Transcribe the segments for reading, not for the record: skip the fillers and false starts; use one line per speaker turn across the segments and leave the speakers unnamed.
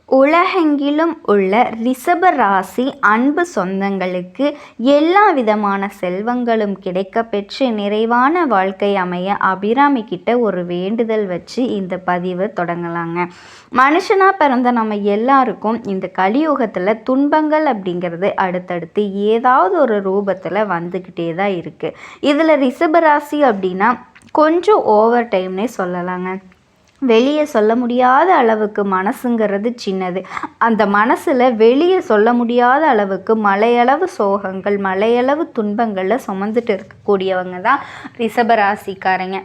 உலகெங்கிலும் உள்ள ரிஷப ராசி அன்பு சொந்தங்களுக்கு எல்லா விதமான செல்வங்களும் கிடைக்கப்பெற்று நிறைவான வாழ்க்கை அமைய அபிராமி கிட்ட ஒரு வேண்டுதல் வச்சு இந்த பதிவை தொடங்கலாங்க. மனுஷனாக பிறந்த நம்ம எல்லாருக்கும் இந்த கலியுகத்தில் துன்பங்கள் அப்படிங்கிறது அடுத்தடுத்து ஏதாவது ஒரு ரூபத்தில் வந்துக்கிட்டே தான் இருக்குது. இதில் ரிஷபராசி அப்படின்னா கொஞ்சம் ஓவர் டைம்னே சொல்லலாங்க. வெளியே சொல்ல முடியாத அளவுக்கு மனசுங்கிறது சின்னது. அந்த மனசில் வெளியே சொல்ல முடியாத அளவுக்கு மலையளவு சோகங்கள், மலையளவு துன்பங்களில் சுமந்துட்டு இருக்கக்கூடியவங்க தான் ரிஷபராசிக்காரங்க.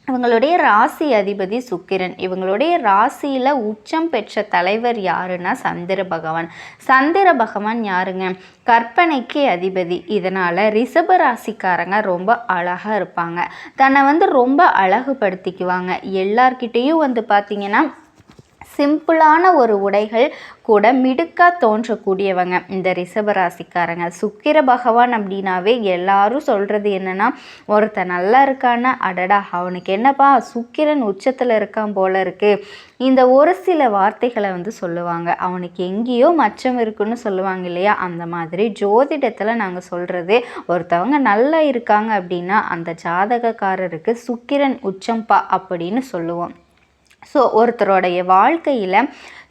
இவங்களுடைய ராசி அதிபதி சுக்கிரன். இவங்களுடைய ராசியில் உச்சம் பெற்ற தலைவர் யாருன்னா சந்திர பகவான். சந்திர பகவான் யாருங்க? கற்பனைக்கு அதிபதி. இதனால் ரிஷப ராசிக்காரங்க ரொம்ப அழகாக இருப்பாங்க. தன்னை ரொம்ப அழகுபடுத்திக்குவாங்க. எல்லார்கிட்டேயும் பார்த்திங்கன்னா சிம்பிளான ஒரு உடைகள் கூட மிடுக்காக தோன்றக்கூடியவங்க இந்த ரிஷபராசிக்காரங்க. சுக்கிர பகவான் அப்படின்னாவே எல்லாரும் சொல்கிறது என்னென்னா, ஒருத்தன் நல்லா இருக்கான்னா அடடா அவனுக்கு என்னப்பா சுக்கிரன் உச்சத்தில் இருக்கான் போல இருக்குது. இந்த ஒரு சில வார்த்தைகளை சொல்லுவாங்க. அவனுக்கு எங்கேயோ மச்சம் இருக்குன்னு சொல்லுவாங்க இல்லையா, அந்த மாதிரி ஜோதிடத்தில் நாங்கள் சொல்கிறது, ஒருத்தவங்க நல்லா இருக்காங்க அப்படின்னா அந்த ஜாதகக்காரருக்கு சுக்கிரன் உச்சம்பா அப்படின்னு சொல்லுவோம். ஸோ ஒருத்தருடைய வாழ்க்கையில்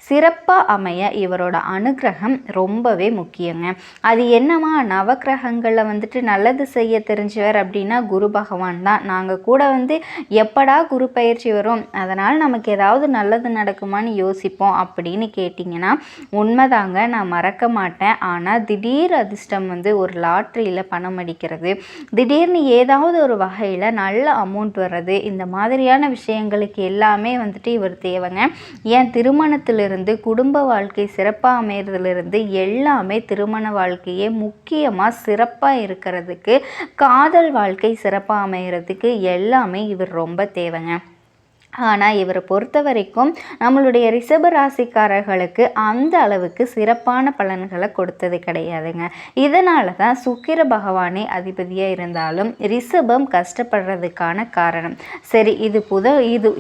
சிறப்பாக அமைய இவரோட அனுகிரகம் ரொம்பவே முக்கியங்க. அது என்னமா, நவக்கிரகங்களில் நல்லது செய்ய தெரிஞ்சவர் அப்படின்னா குரு பகவான் தான். நாங்கள் கூட எப்படா குரு பயிற்சி வரும், அதனால் நமக்கு ஏதாவது நல்லது நடக்குமான்னு யோசிப்போம் அப்படின்னு கேட்டிங்கன்னா உண்மைதாங்க, நான் மறக்க மாட்டேன். ஆனால் திடீர் அதிர்ஷ்டம் ஒரு லாட்ரியில் பணம் அடிக்கிறது, திடீர்னு ஏதாவது ஒரு வகையில் நல்ல அமௌண்ட் வர்றது, இந்த மாதிரியான விஷயங்களுக்கு எல்லாமே இவர் தேவைங்க. ஏன் திருமணத்திலிருந்து குடும்ப வாழ்க்கை சிறப்பாக அமையறதுலேருந்து எல்லாமே, திருமண வாழ்க்கையே முக்கியமாக சிறப்பாக இருக்கிறதுக்கு, காதல் வாழ்க்கை சிறப்பாக அமையறதுக்கு எல்லாமே இவர் ரொம்ப தேவைங்க. ஆனால் இவரை பொறுத்த வரைக்கும் நம்மளுடைய ரிஷப ராசிக்காரர்களுக்கு அந்த அளவுக்கு சிறப்பான பலன்களை கொடுத்தது கிடையாதுங்க. இதனால தான் சுக்கிர பகவானே அதிபதியாக இருந்தாலும் ரிஷபம் கஷ்டப்படுறதுக்கான காரணம். சரி,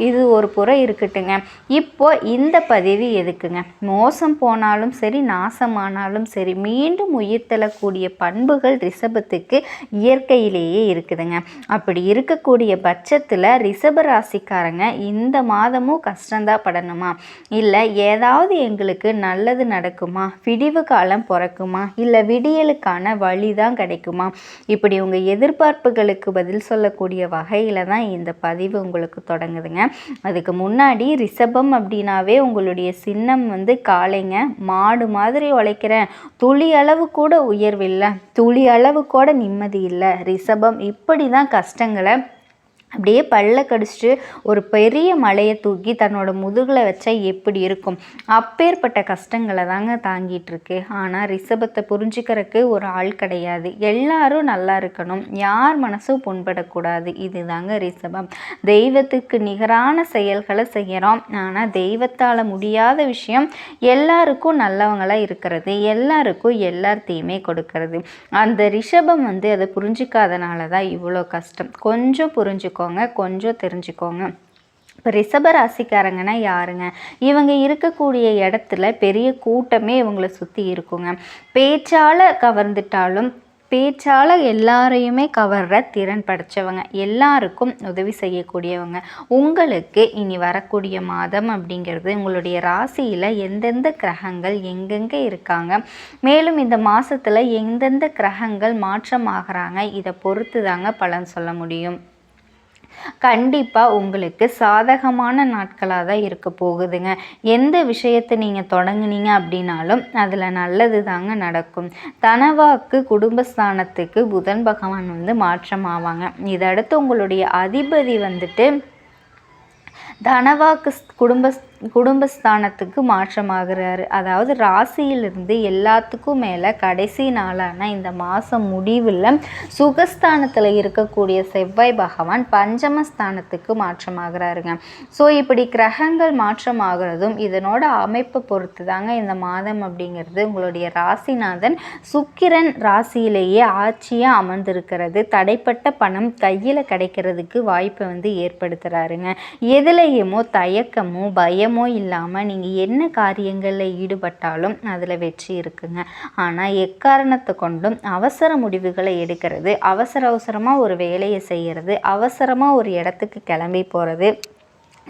இது ஒரு புறம் இருக்கட்டுங்க. இப்போ இந்த பதிவு எதுக்குங்க? மோசம் போனாலும் சரி, நாசமானாலும் சரி, மீண்டும் உயிர் தள்ளக்கூடிய பண்புகள் ரிஷபத்துக்கு இயற்கையிலேயே இருக்குதுங்க. அப்படி இருக்கக்கூடிய பட்சத்தில் ரிஷப ராசிக்காரங்க இந்த மாதமும் கஷ்டந்தான் படணுமா, இல்லை ஏதாவது எங்களுக்கு நல்லது நடக்குமா, விடிவு காலம் பிறக்குமா, இல்லை விடியலுக்கான வழி தான் கிடைக்குமா, இப்படி உங்கள் எதிர்பார்ப்புகளுக்கு பதில் சொல்லக்கூடிய வகையில் தான் இந்த பதிவு உங்களுக்கு தொடங்குதுங்க. அதுக்கு முன்னாடி ரிஷபம் அப்படின்னாவே உங்களுடைய சின்னம் காளைங்க. மாடு மாதிரி உழைக்கிறேன், துளி அளவு கூட உயர்வில்லை, துளி அளவு கூட நிம்மதி இல்லை, ரிஷபம் இப்படி தான் கஷ்டங்களை அப்படியே பல்ல கடிச்சிட்டு ஒரு பெரிய மலையை தூக்கி தன்னோட முதுகில் வச்சா எப்படி இருக்கும், அப்பேற்பட்ட கஷ்டங்களை தாங்க தாங்கிட்டு இருக்கு. ஆனால் ரிஷபத்தை புரிஞ்சுக்கிறதுக்கு ஒரு ஆள் கிடையாது. எல்லாரும் நல்லா இருக்கணும், யார் மனசும் புண்படக்கூடாது, இதுதாங்க ரிஷபம். தெய்வத்துக்கு நிகரான செயல்களை செய்கிறோம், ஆனால் தெய்வத்தால் முடியாத விஷயம் எல்லாருக்கும் நல்லவங்களாக இருக்கிறது, எல்லாருக்கும் எல்லாத்தையுமே கொடுக்கறது. அந்த ரிஷபம் அதை புரிஞ்சிக்காதனால தான் இவ்வளோ கஷ்டம். கொஞ்சம் புரிஞ்சுக்கோங்க, கொஞ்சம் தெரிஞ்சுக்கோங்க. இப்போ ரிஷப ராசிக்காரங்கன்னா யாருங்க? இவங்க இருக்கக்கூடிய இடத்துல பெரிய கூட்டமே இவங்களை சுற்றி இருக்குங்க. பேச்சால் கவர்ந்துட்டாலும் பேச்சால் எல்லாரையுமே கவர்ற திறன் படைத்தவங்க, எல்லாருக்கும் உதவி செய்யக்கூடியவங்க. உங்களுக்கு இனி வரக்கூடிய மாதம் அப்படிங்கிறது உங்களுடைய ராசியில் எந்தெந்த கிரகங்கள் எங்கெங்கே இருக்காங்க, மேலும் இந்த மாதத்தில் எந்தெந்த கிரகங்கள் மாற்றமாகறாங்க, இதை பொறுத்து தாங்க பலன் சொல்ல முடியும். கண்டிப்பாக உங்களுக்கு சாதகமான நாட்களாக தான் இருக்க போகுதுங்க. எந்த விஷயத்தை நீங்கள் தொடங்குனீங்க அப்படின்னாலும் அதில் நல்லது தாங்க நடக்கும். தனவாக்கு குடும்பஸ்தானத்துக்கு புதன் பகவான் மாற்றம் ஆவாங்க. இதடுத்து உங்களுடைய அதிபதி தனவாக்கு குடும்பஸ்தானத்துக்கு மாற்றமாகிறாரு. அதாவது ராசியிலிருந்து எல்லாத்துக்கும் மேலே கடைசி நாளான இந்த மாதம் முடிவில் சுகஸ்தானத்தில் இருக்கக்கூடிய செவ்வாய் பகவான் பஞ்சமஸ்தானத்துக்கு மாற்றமாகிறாருங்க. ஸோ இப்படி கிரகங்கள் மாற்றமாகிறதும் இதனோட அமைப்பை பொறுத்து தாங்க இந்த மாதம் அப்படிங்கிறது. உங்களுடைய ராசிநாதன் சுக்கிரன் ராசியிலேயே ஆட்சியாக அமர்ந்திருக்கிறது. தடைப்பட்ட பணம் கையில் கிடைக்கிறதுக்கு வாய்ப்பை ஏற்படுத்துகிறாருங்க. எதுலேயுமோ தயக்கமோ பயம் பயமோ இல்லாமல் நீங்கள் என்ன காரியங்களில் ஈடுபட்டாலும் அதில் வெற்றி இருக்குங்க. ஆனால் எக்காரணத்தை கொண்டும் அவசர முடிவுகளை எடுக்கிறது, அவசரமாக ஒரு வேலையை செய்கிறது, அவசரமாக ஒரு இடத்துக்கு கிளம்பி போகிறது,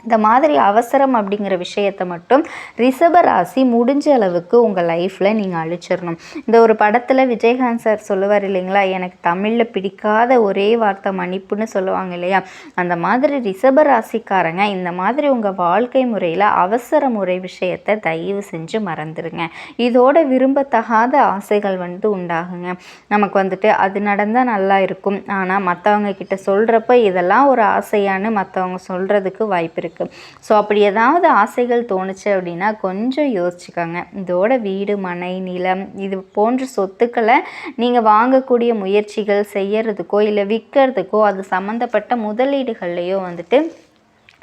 இந்த மாதிரி அவசரம் அப்படிங்கிற விஷயத்தை மட்டும் ரிஷப ராசி முடிஞ்ச அளவுக்கு உங்கள் லைஃப்பில் நீங்கள் அழிச்சிடணும். இந்த ஒரு படத்தில் விஜயகாந்த் சார் சொல்லுவார் இல்லைங்களா, எனக்கு தமிழில் பிடிக்காத ஒரே வார்த்தை மன்னிப்புன்னு சொல்லுவாங்க இல்லையா, அந்த மாதிரி ரிஷப ராசிக்காரங்க இந்த மாதிரி உங்கள் வாழ்க்கை முறையில் அவசர முறை விஷயத்தை தயவு செஞ்சு மறந்துடுங்க. இதோட விரும்பத்தகாத ஆசைகள் உண்டாகுங்க. நமக்கு அது நடந்தால் நல்லா இருக்கும், ஆனால் மற்றவங்க கிட்ட சொல்கிறப்ப இதெல்லாம் ஒரு ஆசையான்னு மற்றவங்க சொல்கிறதுக்கு வாய்ப்பு இருக்குது. ஸோ அப்படி ஏதாவது ஆசைகள் தோணுச்சு அப்படின்னா கொஞ்சம் யோசிச்சுக்கோங்க. இதோட வீடு, மனை, நிலம் இது போன்ற சொத்துக்களை நீங்கள் வாங்கக்கூடிய முயற்சிகள் செய்யறதுக்கோ இல்லை விற்கிறதுக்கோ அது சம்மந்தப்பட்ட முதலீடுகள்லையோ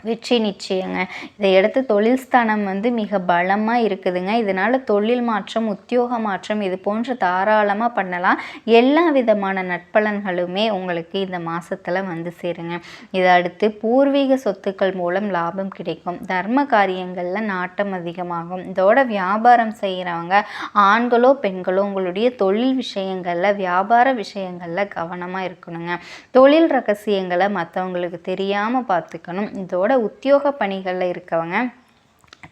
வெற்றி நிச்சயங்க. இதை எடுத்து தொழில் ஸ்தானம் மிக பலமாக இருக்குதுங்க. இதனால் தொழில் மாற்றம், உத்தியோக மாற்றம் இது போன்று தாராளமாக பண்ணலாம். எல்லா விதமான நட்பலன்களுமே உங்களுக்கு இந்த மாதத்தில் சேருங்க. இதை அடுத்து பூர்வீக சொத்துக்கள் மூலம் லாபம் கிடைக்கும். தர்ம காரியங்களில் நாட்டம் அதிகமாகும். இதோட வியாபாரம் செய்கிறவங்க ஆண்களோ பெண்களோ உங்களுடைய தொழில் விஷயங்களில், வியாபார விஷயங்களில் கவனமாக இருக்கணுங்க. தொழில் ரகசியங்களை மற்றவங்களுக்கு தெரியாமல் பார்த்துக்கணும். இதோட உத்தியோக பணிகளில் இருக்கவங்க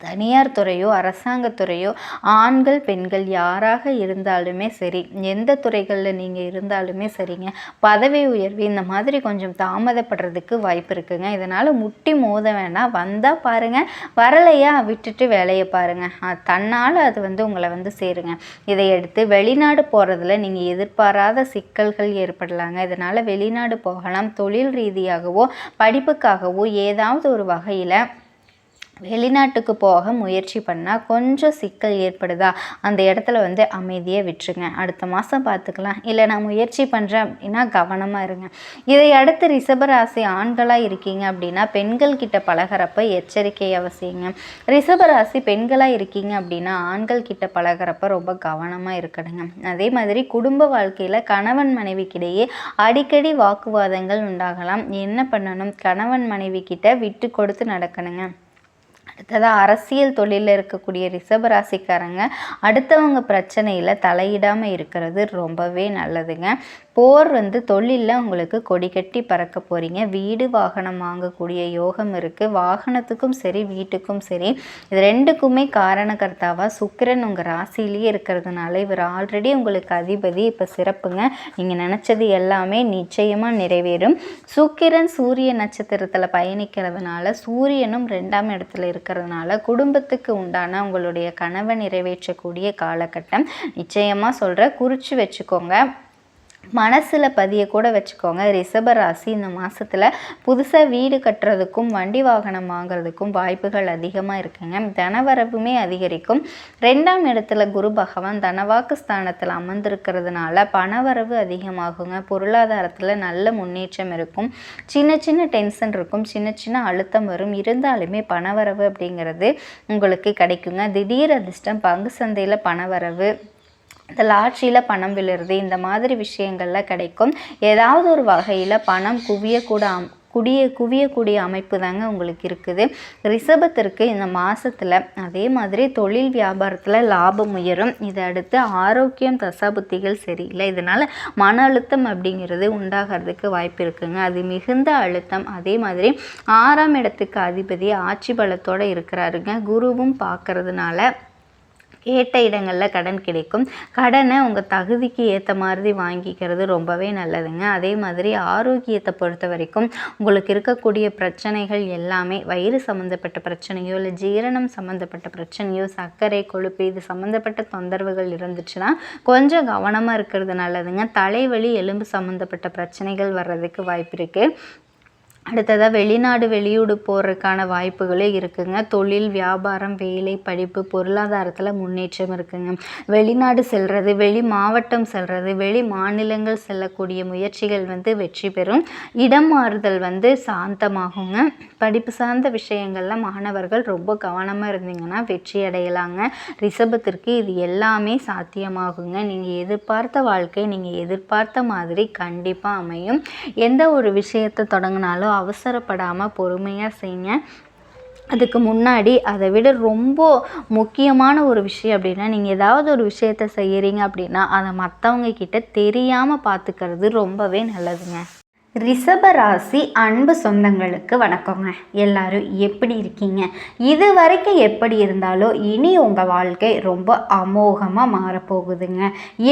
தனியார் துறையோ அரசாங்கத்துறையோ ஆண்கள் பெண்கள் யாராக இருந்தாலுமே சரி, எந்த துறைகளில் நீங்கள் இருந்தாலுமே சரிங்க, பதவி உயர்வு இந்த மாதிரி கொஞ்சம் தாமதப்படுறதுக்கு வாய்ப்பு இருக்குங்க. இதனால் முட்டி மோத வேண்டாம். வந்தால் பாருங்கள், வரலையா விட்டுட்டு வேலையை பாருங்கள். தன்னால் அது உங்களை சேருங்க. இதை எடுத்து வெளிநாடு போகிறதுல நீங்கள் எதிர்பாராத சிக்கல்கள் ஏற்படலாங்க. இதனால் வெளிநாடு போகலாம். தொழில் ரீதியாகவோ படிப்புக்காகவோ ஏதாவது ஒரு வகையில் வெளிநாட்டுக்கு போக முயற்சி பண்ணால் கொஞ்சம் சிக்கல் ஏற்படுதா, அந்த இடத்துல அமைதியாக விட்டுருங்க. அடுத்த மாதம் பார்த்துக்கலாம், இல்லை நான் முயற்சி பண்ணுறேன் அப்படின்னா கவனமாக இருங்க. இதை அடுத்து ரிஷபராசி ஆண்களாக இருக்கீங்க அப்படின்னா பெண்கள் கிட்ட பழகிறப்ப எச்சரிக்கை அவசியங்க. ரிஷபராசி பெண்களாக இருக்கீங்க அப்படின்னா ஆண்கள் கிட்ட பழகிறப்ப ரொம்ப கவனமாக இருக்கணுங்க. அதே மாதிரி குடும்ப வாழ்க்கையில் கணவன் மனைவிக்கிடையே அடிக்கடி வாக்குவாதங்கள் உண்டாகலாம். என்ன பண்ணணும், கணவன் மனைவி கிட்ட விட்டு கொடுத்து நடக்கணுங்க. அடுத்ததாக அரசியல் தொழிலில் இருக்கக்கூடிய ரிஷபராசிக்காரங்க அடுத்தவங்க பிரச்சனையில் தலையிடாமல் இருக்கிறது ரொம்பவே நல்லதுங்க. போர் தொழிலில் உங்களுக்கு கொடி கட்டி பறக்க போகிறீங்க. வீடு வாகனம் வாங்கக்கூடிய யோகம் இருக்குது. வாகனத்துக்கும் சரி வீட்டுக்கும் சரி இது ரெண்டுக்குமே காரணகர்த்தாவாக சுக்கிரன் உங்கள் ராசியிலேயே இருக்கிறதுனால இவர் ஆல்ரெடி உங்களுக்கு அதிபதி. இப்போ சிறப்புங்க, நீங்கள் நினச்சது எல்லாமே நிச்சயமாக நிறைவேறும். சுக்கிரன் சூரிய நட்சத்திரத்தில் பயணிக்கிறதுனால சூரியனும் 2ஆம் இடத்துல இருக்கிறதுனால குடும்பத்துக்கு உண்டான உங்களுடைய கனவை நிறைவேற்றக்கூடிய காலகட்டம். நிச்சயமாக சொல்கிற, குறித்து வச்சுக்கோங்க, மனசில் பதிய கூட வச்சுக்கோங்க. ரிஷபராசி இந்த மாதத்தில் புதுசாக வீடு கட்டுறதுக்கும் வண்டி வாகனம் வாங்குறதுக்கும் வாய்ப்புகள் அதிகமாக இருக்குங்க. தனவரவுமே அதிகரிக்கும். 2ஆம் இடத்துல குரு பகவான் தனவாக்கு ஸ்தானத்தில் அமர்ந்திருக்கிறதுனால பணவரவு அதிகமாகுங்க. பொருளாதாரத்தில் நல்ல முன்னேற்றம் இருக்கும். சின்ன சின்ன டென்ஷன் இருக்கும், சின்ன சின்ன அழுத்தம் வரும். இருந்தாலுமே பணவரவு அப்படிங்கிறது உங்களுக்கு கிடைக்குங்க. திடீர் அதிர்ஷ்டம், பங்கு சந்தையில் பணவரவு, இந்த லாட்ரியில் பணம் விழுறது, இந்த மாதிரி விஷயங்கள்லாம் கிடைக்கும். ஏதாவது ஒரு வகையில் பணம் குவியக்கூடிய அமைப்பு தாங்க உங்களுக்கு இருக்குது. ரிஷபத்திற்கு இந்த மாதத்தில் அதே மாதிரி தொழில் வியாபாரத்தில் லாபம் உயரும். இதை அடுத்து ஆரோக்கியம், தசாபுத்திகள் சரியில்லை. இதனால் மன அழுத்தம் அப்படிங்கிறது உண்டாகிறதுக்கு வாய்ப்பு இருக்குங்க. அது மிகுந்த அழுத்தம். அதே மாதிரி 6ஆம் இடத்துக்கு அதிபதி ஆட்சி பலத்தோடு இருக்கிறாருங்க. குருவும் பார்க்கறதுனால கேட்ட இடங்களில் கடன் கிடைக்கும். கடனை உங்கள் தகுதிக்கு ஏற்ற மாதிரி வாங்கிக்கிறது ரொம்பவே நல்லதுங்க. அதே மாதிரி ஆரோக்கியத்தை பொறுத்த வரைக்கும் உங்களுக்கு இருக்கக்கூடிய பிரச்சனைகள் எல்லாமே வயிறு சம்மந்தப்பட்ட பிரச்சனையோ இல்லை ஜீரணம் சம்மந்தப்பட்ட பிரச்சனையோ, சர்க்கரை, கொழுப்பு இது சம்மந்தப்பட்ட தொந்தரவுகள் இருந்துச்சுன்னா கொஞ்சம் கவனமாக இருக்கிறது நல்லதுங்க. தலைவலி, எலும்பு சம்மந்தப்பட்ட பிரச்சனைகள் வர்றதுக்கு வாய்ப்பு இருக்குது. அடுத்ததாக வெளிநாடு வெளியூடு போகிறதுக்கான வாய்ப்புகளே இருக்குங்க. தொழில், வியாபாரம், வேலை, படிப்பு, பொருளாதாரத்தில் முன்னேற்றம் இருக்குங்க. வெளிநாடு செல்வது, வெளி மாவட்டம் செல்வது, வெளி மாநிலங்கள் செல்லக்கூடிய முயற்சிகள் வெற்றி பெறும். இடம் மாறுதல் சாந்தமாகுங்க. படிப்பு சார்ந்த விஷயங்களில் மாணவர்கள் ரொம்ப கவனமாக இருந்தீங்கன்னா வெற்றி அடையலாங்க. ரிஷபத்திற்கு இது எல்லாமே சாத்தியமாகுங்க. நீங்கள் எதிர்பார்த்த வாழ்க்கை நீங்கள் எதிர்பார்த்த மாதிரி கண்டிப்பாக அமையும். எந்த ஒரு விஷயத்தை தொடங்கினாலும் அவசரப்படாமல் பொறுமையாக செய்யுங்க. அதுக்கு முன்னாடி அதை விட ரொம்ப முக்கியமான ஒரு விஷயம் அப்படின்னா, நீங்கள் ஏதாவது ஒரு விஷயத்த செய்கிறீங்க அப்படின்னா அதை மற்றவங்க கிட்ட தெரியாமல் பார்த்துக்கிறது ரொம்பவே நல்லதுங்க. ரிஷப ராசி அன்பு சொந்தங்களுக்கு வணக்கங்க. எல்லாரும் எப்படி இருக்கீங்க? இது வரைக்கும் எப்படி இருந்தாலோ இனி உங்கள் வாழ்க்கை ரொம்ப அமோகமாக மாறப்போகுதுங்க.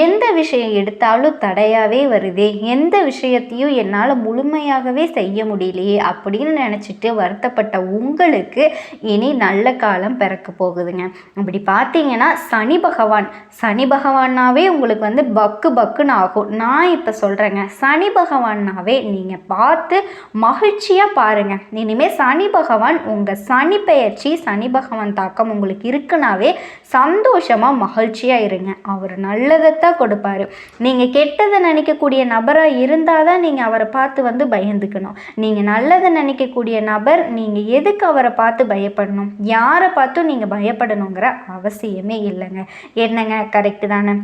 எந்த விஷயம் எடுத்தாலும் தடையாகவே வருதே, எந்த விஷயத்தையும் என்னால் முழுமையாகவே செய்ய முடியலையே அப்படின்னு நினச்சிட்டு வருத்தப்பட்ட உங்களுக்கு இனி நல்ல காலம் பிறக்க போகுதுங்க. அப்படி பார்த்தீங்கன்னா சனி பகவானாவே உங்களுக்கு பக்கு பக்குன்னு ஆகும். நான் இப்போ சொல்கிறேங்க, சனி பகவானாவே நீங்கள் பார்த்து மகிழ்ச்சியாக பாருங்கள். இனிமேல் சனி பகவான் உங்கள் சனி பெயர்ச்சி, சனி பகவான் தாக்கம் உங்களுக்கு இருக்குனாவே சந்தோஷமாக மகிழ்ச்சியாக இருங்க. அவர் நல்லதைத்தான் கொடுப்பாரு. நீங்கள் கெட்டதை நினைக்கக்கூடிய நபராக இருந்தால் தான் நீங்கள் அவரை பார்த்து பயந்துக்கணும். நீங்கள் நல்லதை நினைக்கக்கூடிய நபர், நீங்கள் எதுக்கு அவரை பார்த்து பயப்படணும்? யாரை பார்த்தும் நீங்கள் பயப்படணுங்கிற அவசியமே இல்லைங்க. என்னங்க, கரெக்டு தானே?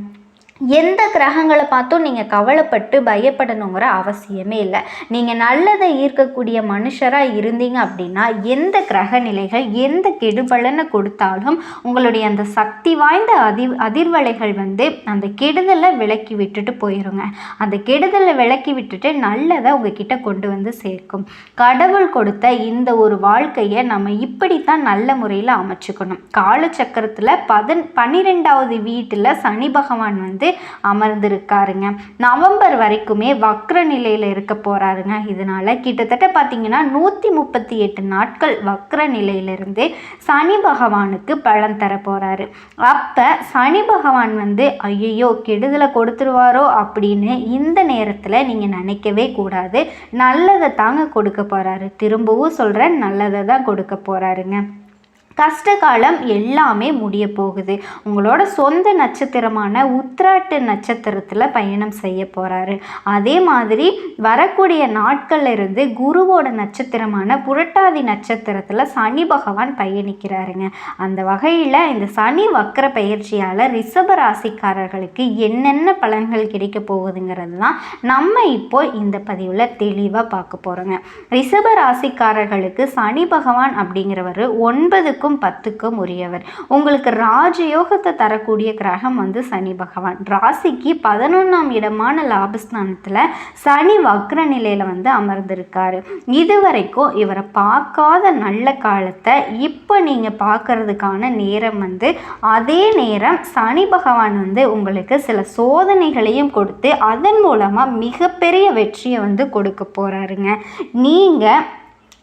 எந்த கிரகங்களை பார்த்தும் நீங்கள் கவலைப்பட்டு பயப்படணுங்கிற அவசியமே இல்லை. நீங்கள் நல்லதை ஈர்க்கக்கூடிய மனுஷராக இருந்தீங்க அப்படின்னா எந்த கிரக நிலைகள் எந்த கெடுபலனை கொடுத்தாலும் உங்களுடைய அந்த சக்தி வாய்ந்த அதிர்வலைகள் அந்த கெடுதலை விலக்கி விட்டுட்டு போயிருங்க. அந்த கெடுதலை விலக்கி விட்டுட்டு நல்லதை உங்ககிட்ட கொண்டு சேர்க்கும். கடவுள் கொடுத்த இந்த ஒரு வாழ்க்கையை நம்ம இப்படித்தான் நல்ல முறையில் அமைச்சுக்கணும். காலச்சக்கரத்தில் 12வது வீட்டில் சனி பகவான் அமர்ந்திருக்காருங்க. நவம்பர் வரைக்குமே வக்ர நிலையில் இருக்க போறாருங்க. இதனால கிட்டத்தட்ட பார்த்தீங்கன்னா 138 நாட்கள் வக்ர நிலையிலிருந்து சனி பகவானுக்கு பலன் தர போறாரு. அப்ப சனி பகவான் ஐயோ கெடுதலை கொடுத்துருவாரோ அப்படின்னு இந்த நேரத்தில் நீங்க நினைக்கவே கூடாது. நல்லதை தாங்க கொடுக்க போறாரு. திரும்பவும் சொல்றேன், நல்லதை தான் கொடுக்க போறாருங்க. கஷ்டகாலம் எல்லாமே முடிய போகுது. உங்களோட சொந்த நட்சத்திரமான உத்திராட்டு நட்சத்திரத்தில் பயணம் செய்ய போகிறாரு. அதே மாதிரி வரக்கூடிய நாட்கள்ல இருந்து குருவோட நட்சத்திரமான புரட்டாதி நட்சத்திரத்தில் சனி பகவான் பயணிக்கிறாருங்க. அந்த வகையில் இந்த சனி வக்கர பயிற்சியால் ரிஷப ராசிக்காரர்களுக்கு என்னென்ன பலன்கள் கிடைக்க போகுதுங்கிறது தான் நம்ம இப்போ இந்த பதிவில் தெளிவாக பார்க்க போகிறோங்க. ரிஷப ராசிக்காரர்களுக்கு சனி பகவான் அப்படிங்கிறவர் 9க்கும் 10க்கும் உரியவர். உங்களுக்கு ராஜயோகத்தை தரக்கூடிய கிரகம் சனி பகவான். ராசிக்கு 11ஆம் இடமான லாபஸ்தானத்தில் சனி வக்ர நிலையில் அமர்ந்திருக்காரு. இதுவரைக்கும் இவரை பார்க்காத நல்ல காலத்தை இப்போ நீங்கள் பார்க்கறதுக்கான நேரம் அதே நேரம் சனி பகவான் உங்களுக்கு சில சோதனைகளையும் கொடுத்து அதன் மூலமாக மிகப்பெரிய வெற்றியை கொடுக்க போகிறாருங்க. நீங்கள்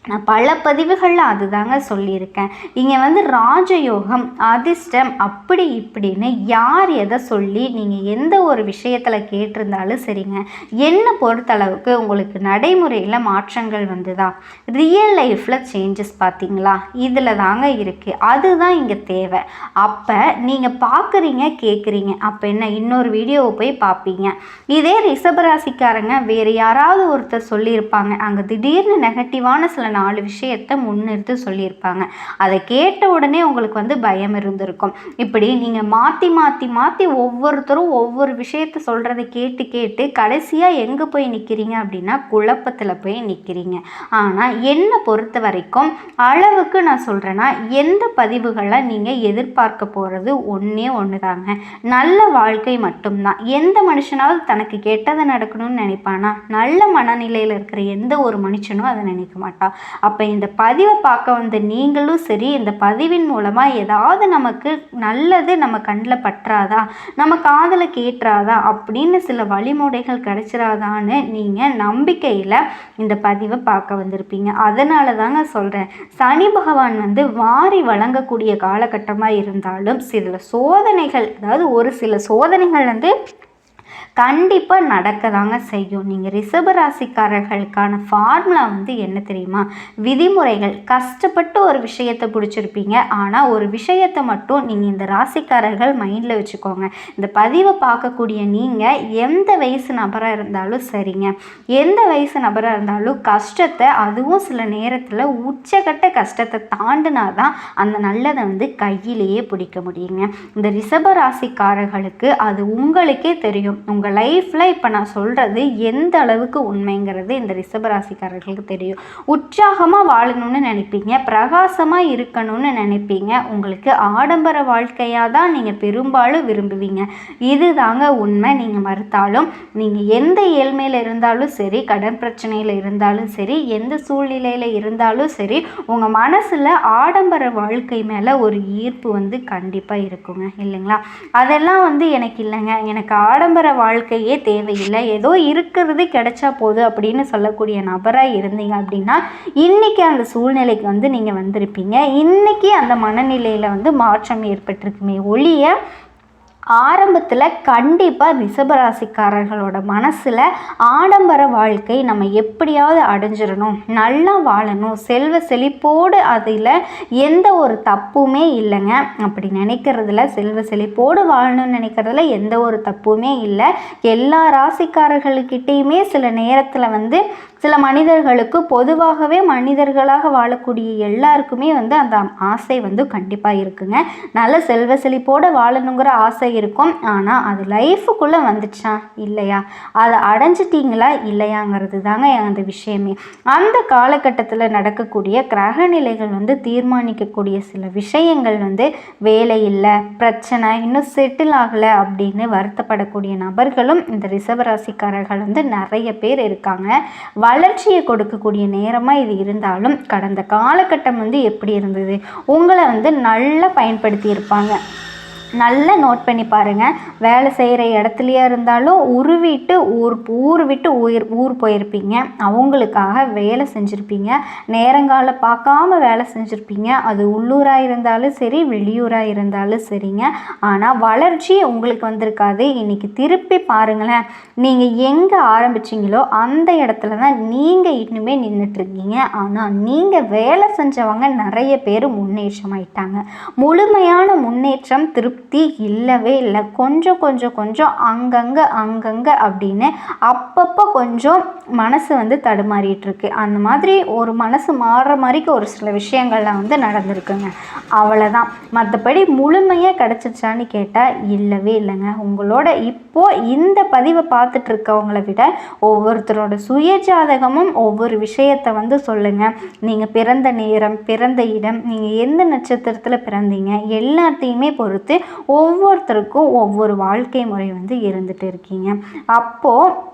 நான் பல பதிவுகளில் அதுதாங்க சொல்லியிருக்கேன். இங்கே ராஜயோகம், அதிர்ஷ்டம் அப்படி இப்படின்னு யார் எதை சொல்லி நீங்கள் எந்த ஒரு விஷயத்தில் கேட்டிருந்தாலும் சரிங்க, என்னை பொறுத்தளவுக்கு உங்களுக்கு நடைமுறையில் மாற்றங்கள் வந்துதான், ரியல் லைஃப்பில் சேஞ்சஸ் பார்த்தீங்களா, இதில் தாங்க இருக்குது. அதுதான் இங்கே தேவை. அப்போ நீங்கள் பார்க்குறீங்க கேட்குறீங்க, அப்போ என்ன இன்னொரு வீடியோவை போய் பார்ப்பீங்க. இதே ரிஷபராசிக்காரங்க வேறு யாராவது ஒருத்தர் சொல்லியிருப்பாங்க, அங்கே திடீர்னு நெகட்டிவான சில 4 விஷயத்தை முன்னிறுத்து சொல்லியிருப்பாங்க. அதை கேட்ட உடனே உங்களுக்கு பயம் இருந்திருக்கும். இப்படி நீங்கள் மாற்றி மாற்றி மாற்றி ஒவ்வொருத்தரும் ஒவ்வொரு விஷயத்தை சொல்கிறத கேட்டு கேட்டு கடைசியாக எங்கே போய் நிற்கிறீங்க அப்படின்னா குழப்பத்தில் போய் நிற்கிறீங்க. ஆனால் என்னை பொறுத்த வரைக்கும் அளவுக்கு நான் சொல்கிறேன்னா, எந்த பதிவுகளை நீங்கள் எதிர்பார்க்க போகிறது ஒன்று தாங்க, நல்ல வாழ்க்கை மட்டும்தான். எந்த மனுஷனாவது தனக்கு கெட்டதை நடக்கணும்னு நினைப்பானா? நல்ல மனநிலையில் இருக்கிற எந்த ஒரு மனுஷனும் அதை நினைக்க மாட்டான். அப்போ இந்த பதிவை பார்க்க நீங்களும் சரி, இந்த பதிவின் மூலமாக ஏதாவது நமக்கு நல்லது நம்ம கண்ணில் பற்றாதா, நம்ம காதில் கேட்டுறாதா அப்படின்னு சில வழிமுறைகள் கிடைச்சிடாதான்னு நீங்கள் நம்பிக்கையில் இந்த பதிவை பார்க்க வந்திருப்பீங்க. அதனால தாங்க சொல்கிறேன், சனி பகவான் வாரி வழங்கக்கூடிய காலகட்டமாக இருந்தாலும் சில சோதனைகள், அதாவது ஒரு சில சோதனைகள் கண்டிப்பாக நடக்க தாங்க செய்யும். நீங்கள் ரிஷபராசிக்காரர்களுக்கான ஃபார்முலா என்ன தெரியுமா? விதிமுறைகள். கஷ்டப்பட்டு ஒரு விஷயத்தை பிடிச்சிருப்பீங்க, ஆனால் ஒரு விஷயத்தை மட்டும் நீங்கள் இந்த ராசிக்காரர்கள் மைண்டில் வச்சுக்கோங்க. இந்த பதிவை பார்க்கக்கூடிய நீங்கள் எந்த வயசு நபராக இருந்தாலும் சரிங்க, எந்த வயசு நபராக இருந்தாலும் கஷ்டத்தை, அதுவும் சில நேரத்தில் உச்சகட்ட கஷ்டத்தை தாண்டினாதான் அந்த நல்லதை கையிலேயே பிடிக்க முடியுங்க. இந்த ரிஷபராசிக்காரர்களுக்கு அது உங்களுக்கே தெரியும். உங்கள் லைஃப்பில் இப்போ நான் சொல்கிறது எந்த அளவுக்கு உண்மைங்கிறது இந்த ரிஷபராசிக்காரர்களுக்கு தெரியும். உற்சாகமாக வாழணும்னு நினைப்பீங்க, பிரகாசமாக இருக்கணும்னு நினைப்பீங்க. உங்களுக்கு ஆடம்பர வாழ்க்கையாக தான் நீங்கள் பெரும்பாலும் விரும்புவீங்க. இது தாங்க உண்மை. நீங்கள் மறுத்தாலும், நீங்கள் எந்த ஏழ்மையில் இருந்தாலும் சரி, கடன் பிரச்சனையில் இருந்தாலும் சரி, எந்த சூழ்நிலையில் இருந்தாலும் சரி, உங்கள் மனசில் ஆடம்பர வாழ்க்கை மேலே ஒரு ஈர்ப்பு வந்து கண்டிப்பாக இருக்குங்க, இல்லைங்களா? அதெல்லாம் வந்து எனக்கு இல்லைங்க, எனக்கு ஆடம்பர வாழ்க்கையே தேவையில்லை, ஏதோ இருக்கிறது கிடைச்சா போதும் அப்படின்னு சொல்லக்கூடிய நபராக இருந்தீங்க அப்படின்னா இன்றைக்கி அந்த சூழ்நிலைக்கு வந்து நீங்கள் வந்திருப்பீங்க. இன்றைக்கி அந்த மனநிலையில் வந்து மாற்றம் ஏற்பட்டிருக்குமே ஒழிய ஆரம்பத்தில் கண்டிப்பாக ரிஷபராசிக்காரர்களோட மனசில் ஆடம்பர வாழ்க்கை நம்ம எப்படியாவது அடைஞ்சிடணும், நல்லா வாழணும், செல்வ செழிப்போடு, அதில் எந்த ஒரு தப்புமே இல்லைங்க. அப்படி நினைக்கிறதுல, செல்வ செழிப்போடு வாழணும்னு நினைக்கிறதுல எந்த ஒரு தப்புமே இல்லை. எல்லா ராசிக்காரர்களுக்கிட்டேயுமே சில நேரத்தில் வந்து சில மனிதர்களுக்கு, பொதுவாகவே மனிதர்களாக வாழக்கூடிய எல்லாருக்குமே வந்து அந்த ஆசை வந்து கண்டிப்பாக இருக்குங்க. நல்ல செல்வ செழிப்போடு வாழணுங்கிற ஆசை இருக்கும். ஆனால் அது லைஃபுக்குள்ளே வந்துச்சா இல்லையா, அதை அடைஞ்சிட்டிங்களா இல்லையாங்கிறது தாங்க அந்த விஷயமே. அந்த காலகட்டத்தில் நடக்கக்கூடிய கிரக நிலைகள் வந்து தீர்மானிக்கக்கூடிய சில விஷயங்கள் வந்து வேலை இல்லை, பிரச்சனை, இன்னும் செட்டில் ஆகலை அப்படின்னு வருத்தப்படக்கூடிய நபர்களும் இந்த ரிஷபராசிக்காரர்கள் வந்து நிறைய பேர் இருக்காங்க. வளர்ச்சியை கொடுக்கக்கூடிய நேரமாக இது இருந்தாலும் கடந்த காலகட்டம் வந்து எப்படி இருந்தது, உங்களை வந்து நல்லா பயன்படுத்தி இருப்பாங்க. நல்லா நோட் பண்ணி பாருங்கள். வேலை செய்கிற இடத்துலையா இருந்தாலும் ஊர் விட்டு ஊர் போயிருப்பீங்க, அவங்களுக்காக வேலை செஞ்சுருப்பீங்க, நேரங்கால பார்க்காம வேலை செஞ்சுருப்பீங்க. அது உள்ளூராக இருந்தாலும் சரி, வெளியூராக இருந்தாலும் சரிங்க. ஆனால் வளர்ச்சி உங்களுக்கு வந்திருக்காது. இன்றைக்கி திருப்பி பாருங்களேன், நீங்கள் எங்கே ஆரம்பிச்சிங்களோ அந்த இடத்துல தான் நீங்கள் இன்னுமே நின்றுட்டுருக்கீங்க. ஆனால் நீங்கள் வேலை செஞ்சவங்க நிறைய பேர் முன்னேற்றமாயிட்டாங்க. முழுமையான முன்னேற்றம் திருப்தி இல்லவே இல்லை. கொஞ்சம் அங்கங்கே அப்படின்னு அப்பப்போ கொஞ்சம் மனசு வந்து தடுமாறிட்டு இருக்கு. அந்த மாதிரி ஒரு மனசு மாறுற மாதிரிக்கு ஒரு சில விஷயங்கள்லாம் வந்து நடந்திருக்குங்க, அவ்வளோதான். மற்றபடி முழுமையாக கிடச்சிச்சான்னு கேட்டால் இல்லவே இல்லைங்க. உங்களோட இப்போது இந்த பதிவை பார்த்துட்டு இருக்கவங்கள விட ஒவ்வொருத்தரோட சுய ஜாதகமும் ஒவ்வொரு விஷயத்தை வந்து சொல்லுங்கள். நீங்கள் பிறந்த நேரம், பிறந்த இடம், நீங்கள் எந்த நட்சத்திரத்தில் பிறந்தீங்க எல்லாத்தையுமே பொறுத்து ஒவ்வொருத்தருக்கும் ஒவ்வொரு வாழ்க்கை முறை வந்து இருந்துட்டு இருக்கீங்க. அப்போது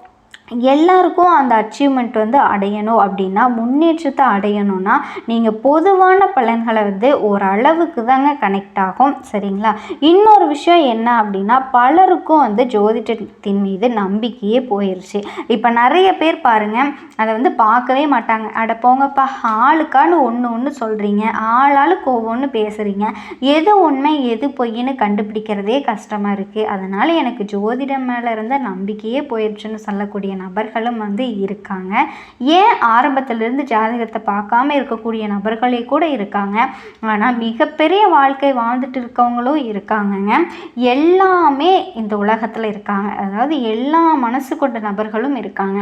எல்லாருக்கும் அந்த அச்சீவ்மெண்ட் வந்து அடையணும் அப்படின்னா, முன்னேற்றத்தை அடையணும்னா நீங்கள் பொதுவான பலன்களை வந்து ஓரளவுக்கு தாங்க கனெக்ட் ஆகும், சரிங்களா? இன்னொரு விஷயம் என்ன அப்படின்னா, பலருக்கும் வந்து ஜோதிடத்தின் மீது நம்பிக்கையே போயிடுச்சு. இப்போ நிறைய பேர் பாருங்கள், அதை வந்து பார்க்கவே மாட்டாங்க. அட போங்கப்பா, ஆளுக்கான்னு ஒன்று சொல்கிறீங்க, ஆளுக்கு ஒவ்வொன்று பேசுகிறீங்க, எது உண்மை எது பொய்ன்னு கண்டுபிடிக்கிறதே கஷ்டமாக இருக்குது, அதனால் எனக்கு ஜோதிடம் மேலே இருந்த நம்பிக்கையே போயிடுச்சுன்னு சொல்லக்கூடிய நபர்களும் வந்து இருக்காங்க. ஏன் ஆரம்பத்திலிருந்து ஜாதகத்தை பார்க்காம இருக்கக்கூடிய நபர்களே கூட இருக்காங்க. ஆனால் மிகப்பெரிய வாழ்க்கை வாழ்ந்துட்டு இருக்கவங்களும் இருக்காங்கங்க. எல்லாமே இந்த உலகத்தில் இருக்காங்க. அதாவது எல்லா மனசு கொண்ட நபர்களும் இருக்காங்க.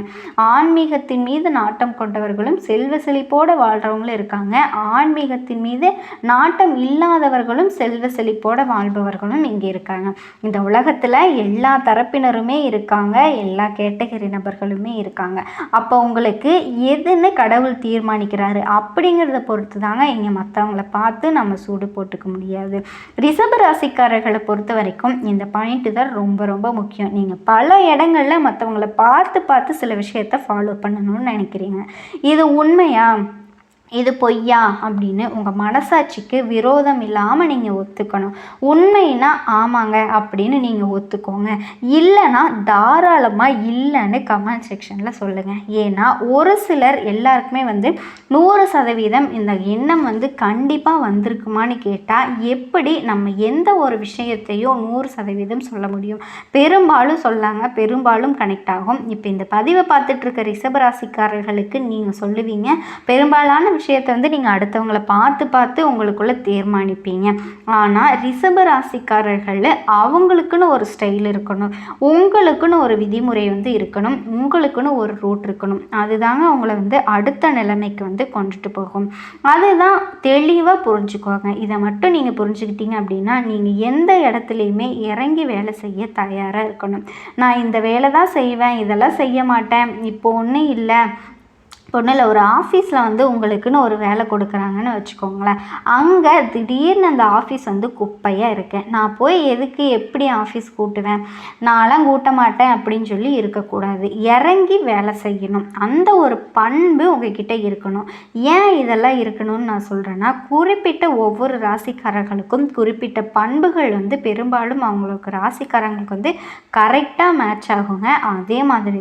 ஆன்மீகத்தின் மீது நாட்டம் கொண்டவர்களும் செல்வ செழிப்போடு வாழ்கிறவங்களும் இருக்காங்க. ஆன்மீகத்தின் மீது நாட்டம் இல்லாதவர்களும் செல்வ செழிப்போடு வாழ்பவர்களும் இங்கே இருக்காங்க. இந்த உலகத்தில் எல்லா தரப்பினருமே இருக்காங்க, எல்லா கேட்டகரி நபர்களுமே இருக்காங்க. அப்போ உங்களுக்கு எதுன்னு கடவுள் தீர்மானிக்கிறாரு அப்படிங்கிறத பொறுத்து தாங்க இங்கே மற்றவங்கள பார்த்து நம்ம சூடு போட்டுக்க முடியாது. ரிஷப ராசிக்காரர்களை பொறுத்த வரைக்கும் இந்த பாயிண்ட் தான் ரொம்ப ரொம்ப முக்கியம். நீங்கள் பல இடங்களில் மற்றவங்களை பார்த்து சில விஷயத்தை ஃபாலோ பண்ணணும்னு நினைக்கிறீங்க. இது உண்மையா, இது பொய்யா அப்படின்னு உங்கள் மனசாட்சிக்கு விரோதம் இல்லாமல் நீங்கள் ஒத்துக்கணும். உண்மைன்னா ஆமாங்க அப்படின்னு நீங்கள் ஒத்துக்கோங்க, இல்லைன்னா தாராளமாக இல்லைன்னு கமெண்ட் செக்ஷனில் சொல்லுங்கள். ஏன்னா ஒரு சிலர் எல்லாருக்குமே வந்து 100% இந்த எண்ணம் வந்து கண்டிப்பாக வந்திருக்குமான்னு கேட்டால் எப்படி நம்ம எந்த ஒரு விஷயத்தையும் 100% சொல்ல முடியும்? பெரும்பாலும் சொல்லாங்க, பெரும்பாலும் கனெக்ட் ஆகும். இப்போ இந்த பதிவை பார்த்துட்ருக்க ரிஷபராசிக்காரர்களுக்கு நீங்கள் சொல்லுவீங்க, பெரும்பாலான விஷயத்தை வந்து நீங்கள் அடுத்தவங்களை பார்த்து பார்த்து உங்களுக்குள்ளே தீர்மானிப்பீங்க. ஆனால் ரிஷப ராசிக்காரர்கள் அவங்களுக்குன்னு ஒரு ஸ்டைல் இருக்கணும், உங்களுக்குன்னு ஒரு விதிமுறை வந்து இருக்கணும், உங்களுக்குன்னு ஒரு ரூட் இருக்கணும். அதுதாங்க உங்களை வந்து அடுத்த நிலைமைக்கு வந்து கொண்டுட்டு போகும். அதுதான் தெளிவாக புரிஞ்சுக்கோங்க. இதை மட்டும் நீங்கள் புரிஞ்சுக்கிட்டீங்க அப்படின்னா நீங்கள் எந்த இடத்துலையுமே இறங்கி வேலை செய்ய தயாராக இருக்கணும். நான் இந்த வேலை தான் செய்வேன், இதெல்லாம் செய்ய மாட்டேன், இப்போ ஒன்றும் இல்லை, ஒன்றும் இல்லை. ஒரு ஆஃபீஸில் வந்து உங்களுக்குன்னு ஒரு வேலை கொடுக்குறாங்கன்னு வச்சுக்கோங்களேன். அங்கே திடீர்னு அந்த ஆஃபீஸ் வந்து குப்பையாக இருக்கேன், நான் போய் எதுக்கு எப்படி ஆஃபீஸ் கூட்டுவேன், நான்லாம் கூட்ட மாட்டேன் அப்படின்னு சொல்லி இருக்கக்கூடாது. இறங்கி வேலை செய்யணும். அந்த ஒரு பண்பு உங்ககிட்ட இருக்கணும். ஏன் இதெல்லாம் இருக்கணும்னு நான் சொல்கிறேன்னா, குறிப்பிட்ட ஒவ்வொரு ராசிக்காரர்களுக்கும் குறிப்பிட்ட பண்புகள் வந்து பெரும்பாலும் அவங்களுக்கு ராசிக்காரங்களுக்கு வந்து கரெக்டாக மேட்ச் ஆகுங்க. அதே மாதிரி